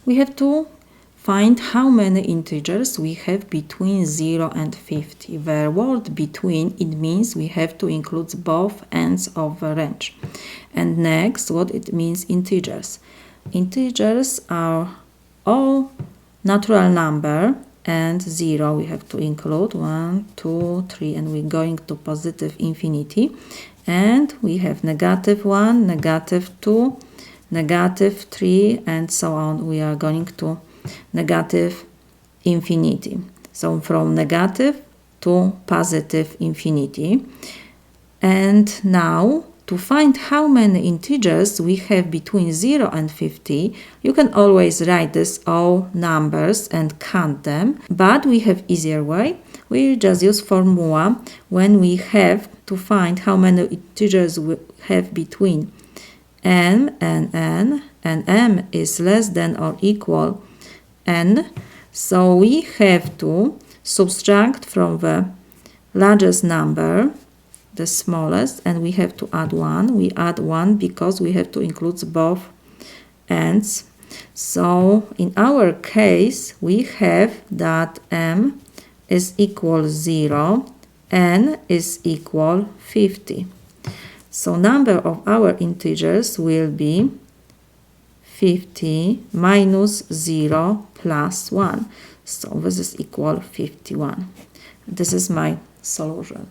We have to find how many integers we have between 0 and 50. The word between, it means we have to include both ends of the range. And next, what it means integers. Integers are all natural number, and 0 we have to include 1, 2, 3, and we're going to positive infinity. And we have -1, -2, -3, and so on. We are going to negative infinity. So from negative to positive infinity. And now, to find how many integers we have between 0 and 50, you can always write this all numbers and count them, but we have easier way. We just use formula when we have to find how many integers we have between m and n, and m is less than or equal n, so we have to subtract from the largest number the smallest, and we have to add 1. We add 1 because we have to include both ends. So in our case, we have that m is equal 0, n is equal 50. So number of our integers will be 50 minus 0 plus 1. So this is equal 51. This is my solution.